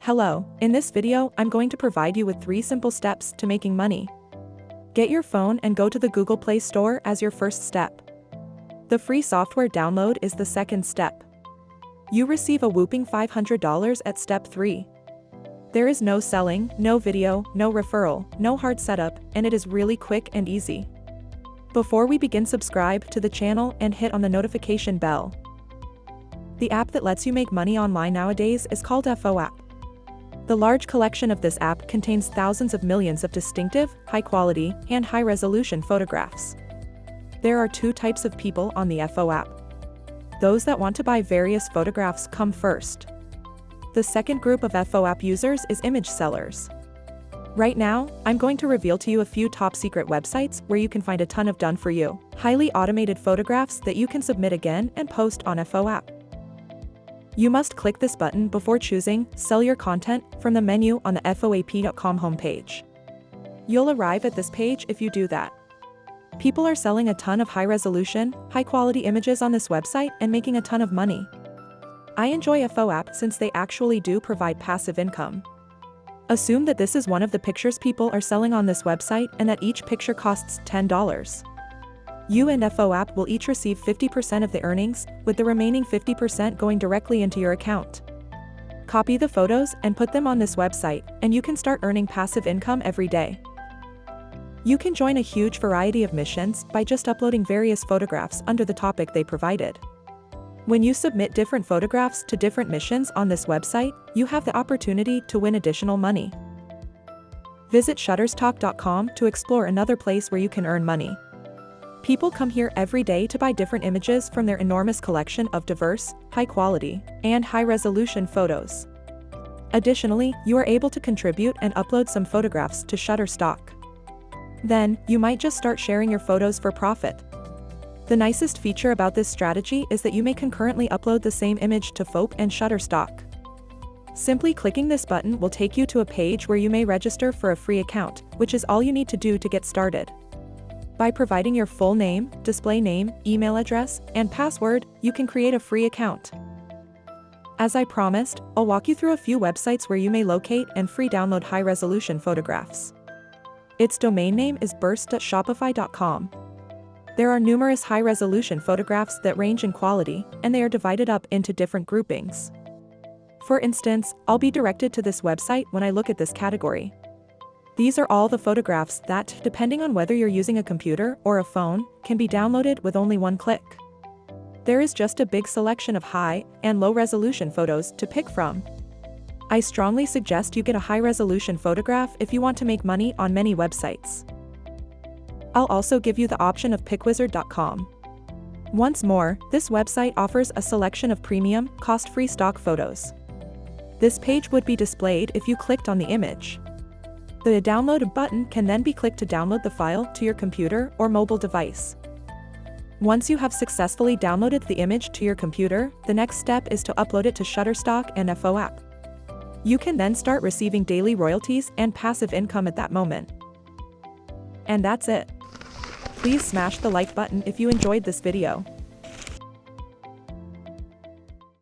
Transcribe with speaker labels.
Speaker 1: Hello, in this video, I'm going to provide you with 3 simple steps to making money. Get your phone and go to the Google Play Store as your first step. The free software download is the second step. You receive a whopping $500 at step 3. There is no selling, no video, no referral, no hard setup, and it is really quick and easy. Before we begin, subscribe to the channel and hit on the notification bell. The app that lets you make money online nowadays is called Fof App. The large collection of this app contains thousands of millions of distinctive, high-quality, and high-resolution photographs. There are 2 types of people on the Fof App. Those that want to buy various photographs come first. The second group of Fof App users is image sellers. Right now, I'm going to reveal to you a few top-secret websites where you can find a ton of done-for-you, highly automated photographs that you can submit again and post on Fof App. You must click this button before choosing Sell Your Content from the menu on the foap.com homepage. You'll arrive at this page if you do that. People are selling a ton of high-resolution, high-quality images on this website and making a ton of money. I enjoy Fof App since they actually do provide passive income. Assume that this is one of the pictures people are selling on this website and that each picture costs $10. You and Fof App will each receive 50% of the earnings, with the remaining 50% going directly into your account. Copy the photos and put them on this website, and you can start earning passive income every day. You can join a huge variety of missions by just uploading various photographs under the topic they provided. When you submit different photographs to different missions on this website, you have the opportunity to win additional money. Visit Shutterstock.com to explore another place where you can earn money. People come here every day to buy different images from their enormous collection of diverse, high-quality, and high-resolution photos. Additionally, you are able to contribute and upload some photographs to Shutterstock. Then, you might just start sharing your photos for profit. The nicest feature about this strategy is that you may concurrently upload the same image to Fof and Shutterstock. Simply clicking this button will take you to a page where you may register for a free account, which is all you need to do to get started. By providing your full name, display name, email address, and password, you can create a free account. As I promised, I'll walk you through a few websites where you may locate and free download high-resolution photographs. Its domain name is burst.shopify.com. There are numerous high-resolution photographs that range in quality, and they are divided up into different groupings. For instance, I'll be directed to this website when I look at this category. These are all the photographs that, depending on whether you're using a computer or a phone, can be downloaded with only one click. There is just a big selection of high and low-resolution photos to pick from. I strongly suggest you get a high-resolution photograph if you want to make money on many websites. I'll also give you the option of PickWizard.com. Once more, this website offers a selection of premium, cost-free stock photos. This page would be displayed if you clicked on the image. The download button can then be clicked to download the file to your computer or mobile device. Once you have successfully downloaded the image to your computer, the next step is to upload it to Shutterstock and Fof App. You can then start receiving daily royalties and passive income at that moment. And that's it. Please smash the like button if you enjoyed this video.